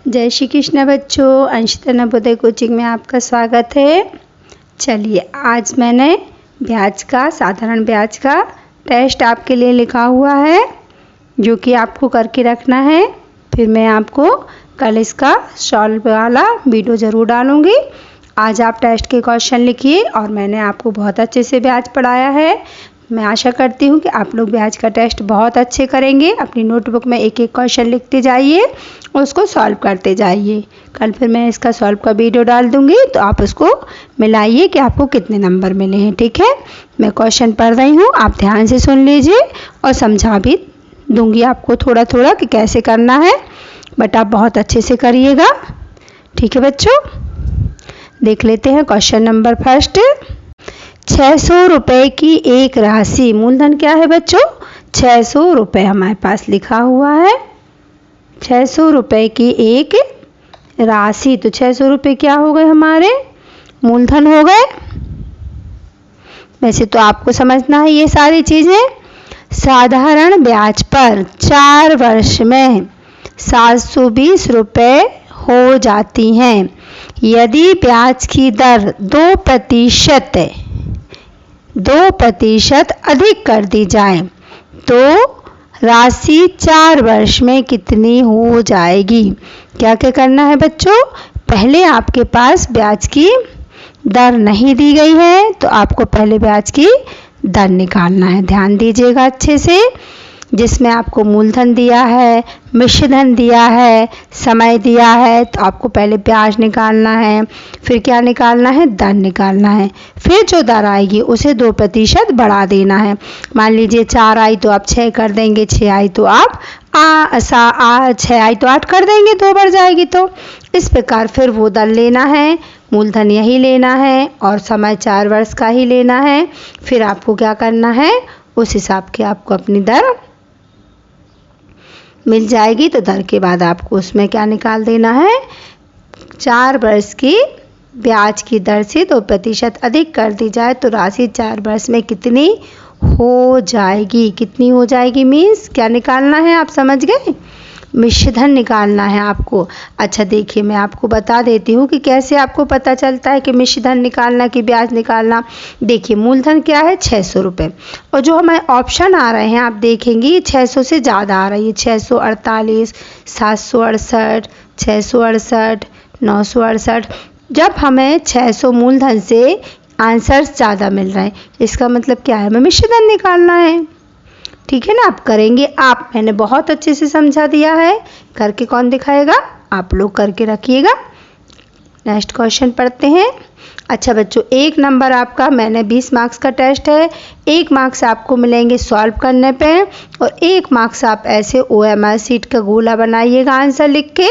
जय श्री कृष्ण बच्चों, अंशिता नवोदय कोचिंग में आपका स्वागत है। चलिए, आज मैंने ब्याज का साधारण ब्याज का टेस्ट आपके लिए लिखा हुआ है जो कि आपको करके रखना है। फिर मैं आपको कल इसका सॉल्व वाला वीडियो ज़रूर डालूँगी। आज आप टेस्ट के क्वेश्चन लिखिए और मैंने आपको बहुत अच्छे से ब्याज पढ़ाया है। मैं आशा करती हूँ कि आप लोग ब्याज का टेस्ट बहुत अच्छे करेंगे। अपनी नोटबुक में एक एक क्वेश्चन लिखते जाइए और उसको सॉल्व करते जाइए। कल फिर मैं इसका सॉल्व का वीडियो डाल दूँगी, तो आप उसको मिलाइए कि आपको कितने नंबर मिले हैं। ठीक है, मैं क्वेश्चन पढ़ रही हूँ, आप ध्यान से सुन लीजिए और समझा भी दूँगी आपको थोड़ा थोड़ा कि कैसे करना है, बट आप बहुत अच्छे से करिएगा। ठीक है बच्चों, देख लेते हैं क्वेश्चन नंबर फर्स्ट। 600 रुपये की एक राशि, मूलधन क्या है बच्चों? 600 रुपये हमारे पास लिखा हुआ है। 600 रुपये की एक राशि, तो 600 रुपये क्या हो गए? हमारे मूलधन हो गए। वैसे तो आपको समझना है ये सारी चीज़ें। साधारण ब्याज पर 4 वर्ष में 720 रुपये हो जाती हैं। यदि ब्याज की दर 2% अधिक कर दी जाए तो राशि 4 वर्ष में कितनी हो जाएगी? क्या क्या करना है बच्चों? पहले आपके पास ब्याज की दर नहीं दी गई है, तो आपको पहले ब्याज की दर निकालना है। ध्यान दीजिएगा अच्छे से। जिसमें आपको मूलधन दिया है, मिश्रधन दिया है, समय दिया है, तो आपको पहले ब्याज निकालना है। फिर क्या निकालना है? दर निकालना है। फिर जो दर आएगी उसे 2% बढ़ा देना है। मान लीजिए 4 आई तो आप 6 कर देंगे, 6 आई तो आप 6 आई तो 8 कर देंगे, 2 बढ़ जाएगी। तो इस प्रकार फिर वो दर लेना है, मूलधन यही लेना है और समय 4 वर्ष का ही लेना है। फिर आपको क्या करना है? उस हिसाब के आपको अपनी दर मिल जाएगी। तो दर के बाद आपको उसमें क्या निकाल देना है? 4 वर्ष की ब्याज की दर से 2% अधिक कर दी जाए तो राशि 4 वर्ष में कितनी हो जाएगी? कितनी हो जाएगी मीन्स क्या निकालना है? आप समझ गए? मिश्रधन निकालना है आपको। अच्छा देखिए, मैं आपको बता देती हूँ कि कैसे आपको पता चलता है कि मिश्रधन निकालना कि ब्याज निकालना। देखिए, मूलधन क्या है? 600 रुपये, और जो हमारे ऑप्शन आ रहे हैं आप देखेंगे 600 से ज़्यादा आ रही है। 648, 768, 668, 968। जब हमें 600 मूलधन से आंसर्स ज़्यादा मिल रहे हैं, इसका मतलब क्या है? हमें मिश्रधन निकालना है। ठीक है ना, आप करेंगे। आप मैंने बहुत अच्छे से समझा दिया है, करके कौन दिखाएगा? आप लोग करके रखिएगा। नेक्स्ट क्वेश्चन पढ़ते हैं। अच्छा बच्चों, 1 नंबर आपका, मैंने 20 मार्क्स का टेस्ट है, 1 मार्क्स आपको मिलेंगे सॉल्व करने पे और 1 मार्क्स आप ऐसे OMR शीट का गोला बनाइएगा आंसर लिख के।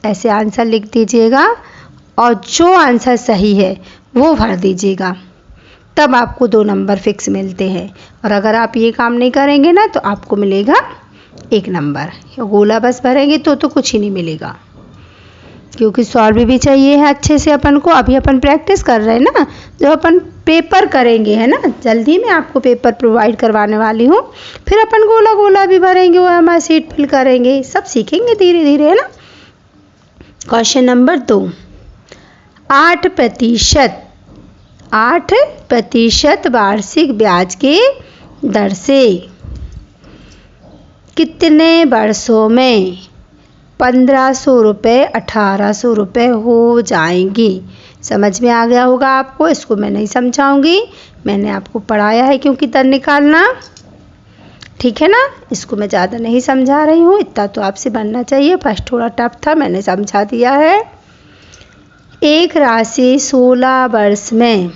ऐसे आंसर लिख दीजिएगा और जो आंसर सही है वो भर दीजिएगा, तब आपको 2 नंबर फिक्स मिलते हैं। और अगर आप ये काम नहीं करेंगे ना तो आपको मिलेगा 1 नंबर। गोला बस भरेंगे तो कुछ ही नहीं मिलेगा, क्योंकि सॉल्व भी चाहिए है अच्छे से अपन को। अभी अपन प्रैक्टिस कर रहे हैं ना, जब अपन पेपर करेंगे है ना, जल्दी में आपको पेपर प्रोवाइड करवाने वाली हूँ, फिर अपन गोला गोला भी भरेंगे, वो हमारी सीट फिल करेंगे, सब सीखेंगे धीरे धीरे, है ना। Question number 2। 8% वार्षिक ब्याज के दर से कितने वर्षों में 1500 रुपये 1800 रुपये हो जाएंगी? समझ में आ गया होगा आपको। इसको मैं नहीं समझाऊंगी, मैंने आपको पढ़ाया है क्योंकि दर निकालना। ठीक है ना, इसको मैं ज़्यादा नहीं समझा रही हूँ, इतना तो आपसे बनना चाहिए। फर्स्ट थोड़ा टफ था, मैंने समझा दिया है। एक राशि 16 वर्ष में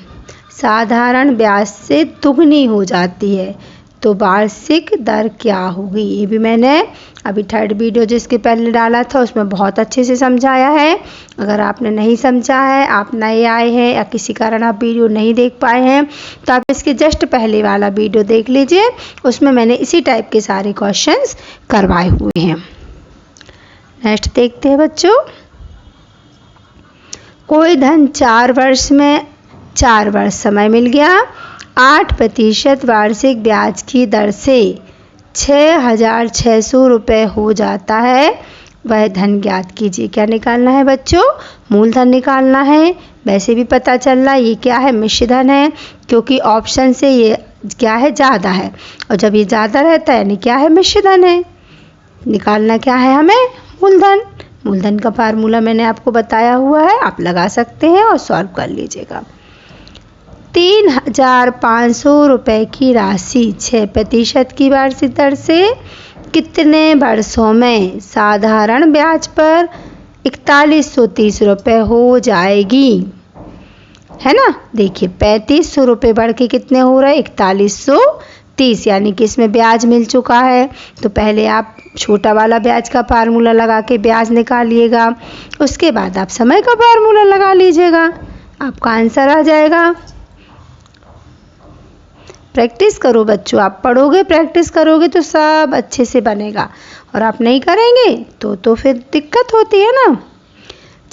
साधारण ब्याज से दुगनी हो जाती है, तो वार्षिक दर क्या होगी? ये भी मैंने अभी 3rd वीडियो जिसके पहले डाला था उसमें बहुत अच्छे से समझाया है। अगर आपने नहीं समझा है, आप नए आए हैं या किसी कारण आप वीडियो नहीं देख पाए हैं, तो आप इसके जस्ट पहले वाला वीडियो देख लीजिए, उसमें मैंने इसी टाइप के सारे क्वेश्चंस करवाए हुए हैं। नेक्स्ट देखते हैं बच्चों। कोई धन 4 वर्ष में 4 वर्ष समय मिल गया, 8% वार्षिक ब्याज की दर से 6,600 रुपये हो जाता है। वह धन ज्ञात कीजिए। क्या निकालना है बच्चों? मूलधन निकालना है। वैसे भी पता चल रहा है ये क्या है? मिश्र धन है, क्योंकि ऑप्शन से ये क्या है? ज़्यादा है, और जब ये ज़्यादा रहता है यानी क्या है? मिश्र धन है। निकालना क्या है हमें? मूलधन। मूलधन का फार्मूला मैंने आपको बताया हुआ है, आप लगा सकते हैं और सॉल्व कर लीजिएगा। 3,500 रुपये की राशि 6% की वार्षिक दर से कितने वर्षों में साधारण ब्याज पर 4130 रुपये हो जाएगी? है ना? देखिए 3500 रुपये बढ़ के कितने हो रहे हैं? 4130, यानी कि इसमें ब्याज मिल चुका है। तो पहले आप छोटा वाला ब्याज का फार्मूला लगा के ब्याज निकालिएगा, उसके बाद आप समय का फार्मूला लगा लीजिएगा, आपका आंसर आ जाएगा। प्रैक्टिस करो बच्चों, आप पढ़ोगे प्रैक्टिस करोगे तो सब अच्छे से बनेगा, और आप नहीं करेंगे तो फिर दिक्कत होती है ना।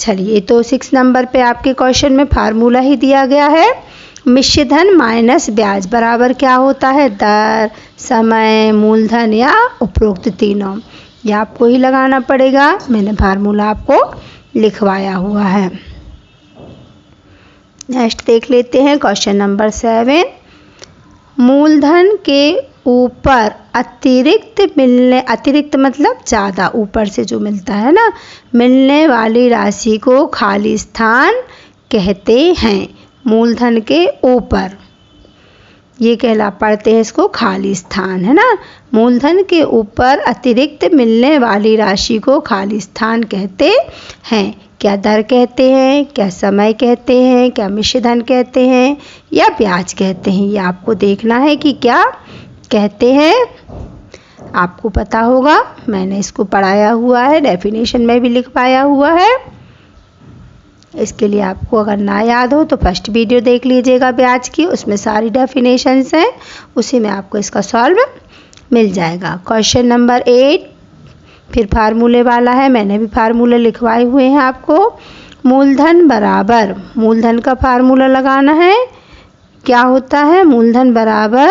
चलिए, तो 6 नंबर पे आपके क्वेश्चन में फार्मूला ही दिया गया है। मिश्र धन माइनस ब्याज बराबर क्या होता है? दर, समय, मूलधन या उपरोक्त तीनों। ये आपको ही लगाना पड़ेगा, मैंने फार्मूला आपको लिखवाया हुआ है। नेक्स्ट देख लेते हैं क्वेश्चन नंबर 7। मूलधन के ऊपर अतिरिक्त मतलब ज़्यादा, ऊपर से जो मिलता है ना, मिलने वाली राशि को खाली स्थान कहते हैं। मूलधन के ऊपर ये पढ़ते हैं इसको खाली स्थान, है ना। मूलधन के ऊपर अतिरिक्त मिलने वाली राशि को खाली स्थान कहते हैं। क्या दर कहते हैं, क्या समय कहते हैं, क्या मिश्र धन कहते हैं, या ब्याज कहते हैं? ये आपको देखना है कि क्या कहते हैं। आपको पता होगा, मैंने इसको पढ़ाया हुआ है, डेफिनेशन में भी लिखवाया हुआ है। इसके लिए आपको अगर ना याद हो तो फर्स्ट वीडियो देख लीजिएगा ब्याज की, उसमें सारी डेफिनेशंस हैं, उसी में आपको इसका सॉल्व मिल जाएगा। क्वेश्चन नंबर 8 फिर फार्मूले वाला है, मैंने भी फार्मूले लिखवाए हुए हैं आपको। मूलधन बराबर, मूलधन का फार्मूला लगाना है। क्या होता है? मूलधन बराबर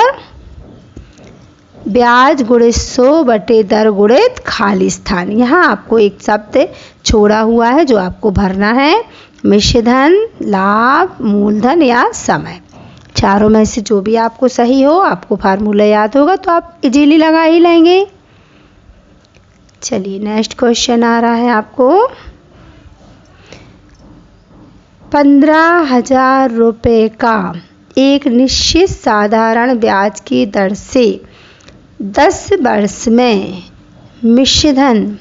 ब्याज गुणित 100 बटे दर गुणित खाली स्थान। यहाँ आपको एक शब्द छोड़ा हुआ है जो आपको भरना है। मिश्र धन, लाभ, मूलधन या समय, चारों में से जो भी आपको सही हो, आपको फार्मूला याद होगा तो आप इजीली लगा ही लेंगे। चलिए, नेक्स्ट क्वेश्चन आ रहा है आपको। 15,000 रुपये का एक निश्चित साधारण ब्याज की दर से 10 वर्ष में मिश्र धन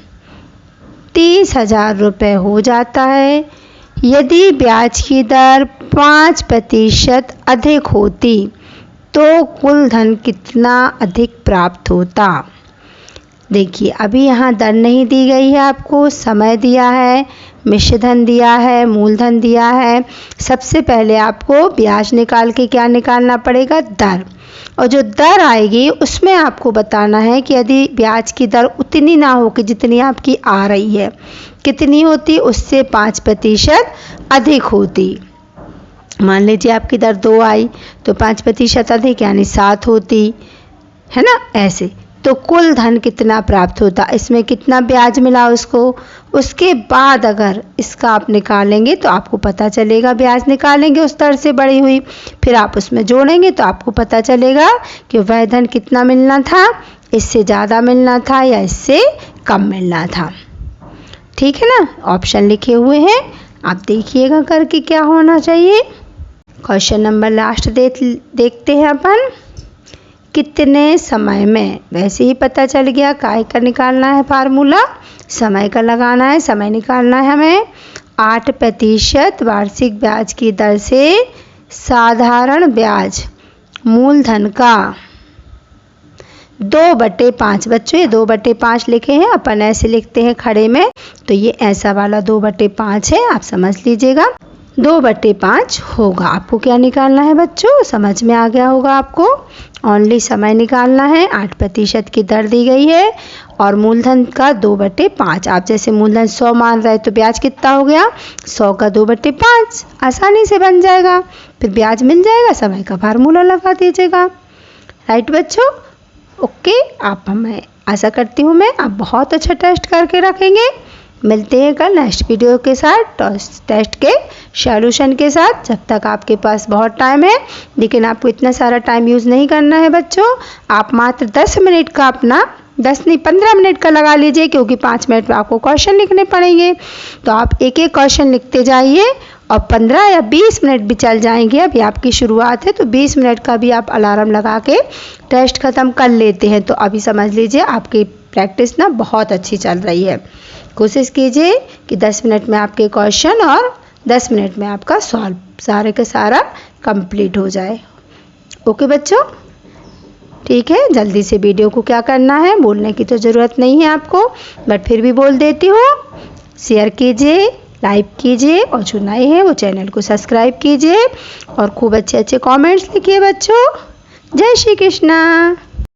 30,000 रुपये हो जाता है यदि ब्याज की दर 5% अधिक होती तो कुल धन कितना अधिक प्राप्त होता? देखिए, अभी यहाँ दर नहीं दी गई है आपको, समय दिया है, मिश्र धन दिया है, मूलधन दिया है। सबसे पहले आपको ब्याज निकाल के क्या निकालना पड़ेगा? दर। और जो दर आएगी उसमें आपको बताना है कि यदि ब्याज की दर उतनी ना हो कि जितनी आपकी आ रही है, कितनी होती? उससे 5% अधिक होती। मान लीजिए आपकी दर 2 आई तो 5% अधिक यानी 7 होती, है ना। ऐसे तो कुल धन कितना प्राप्त होता? इसमें कितना ब्याज मिला उसको, उसके बाद अगर इसका आप निकालेंगे तो आपको पता चलेगा, ब्याज निकालेंगे उस दर से बढ़ी हुई, फिर आप उसमें जोड़ेंगे तो आपको पता चलेगा कि वह धन कितना मिलना था, इससे ज़्यादा मिलना था या इससे कम मिलना था। ठीक है ना, ऑप्शन लिखे हुए हैं, आप देखिएगा करके क्या होना चाहिए। क्वेश्चन नंबर लास्ट देखते हैं अपन। कितने समय में, वैसे ही पता चल गया काय का निकालना है फार्मूला, समय का लगाना है, समय निकालना है हमें। 8% वार्षिक ब्याज की दर से साधारण ब्याज मूलधन का 2/5, बच्चों ये 2/5 लिखे हैं, अपन ऐसे लिखते हैं खड़े में, तो ये ऐसा वाला 2/5 है, आप समझ लीजिएगा 2/5 होगा। आपको क्या निकालना है बच्चों, समझ में आ गया होगा आपको। ओनली समय निकालना है, 8% की दर दी गई है और मूलधन का 2/5। आप जैसे मूलधन 100 मान रहे तो ब्याज कितना हो गया, 100 का 2/5, आसानी से बन जाएगा, फिर ब्याज मिल जाएगा, समय का फार्मूला लगा दीजिएगा। राइट बच्चों, ओके। आप मैं आशा करती हूँ आप बहुत अच्छा टेस्ट करके रखेंगे। मिलते हैं कल नेक्स्ट वीडियो के साथ टेस्ट के सॉल्यूशन के साथ। जब तक आपके पास बहुत टाइम है, लेकिन आपको इतना सारा टाइम यूज़ नहीं करना है बच्चों। आप मात्र 10 मिनट का अपना 10 नहीं 15 मिनट का लगा लीजिए, क्योंकि 5 मिनट में आपको क्वेश्चन लिखने पड़ेंगे। तो आप एक एक क्वेश्चन लिखते जाइए और 15 या 20 मिनट भी चल जाएंगे। अभी आपकी शुरुआत है तो 20 मिनट का भी आप अलार्म लगा के टेस्ट ख़त्म कर लेते हैं। तो अभी समझ लीजिए आपकी प्रैक्टिस ना बहुत अच्छी चल रही है। कोशिश कीजिए कि 10 मिनट में आपके क्वेश्चन और 10 मिनट में आपका सॉल्व सारे का सारा कंप्लीट हो जाए। ओके बच्चों, ठीक है। जल्दी से वीडियो को क्या करना है, बोलने की तो ज़रूरत नहीं है आपको, बट फिर भी बोल देती हूँ। शेयर कीजिए, लाइक कीजिए और जो नए हैं वो चैनल को सब्सक्राइब कीजिए और खूब अच्छे अच्छे कमेंट्स लिखिए बच्चों। जय श्री कृष्णा।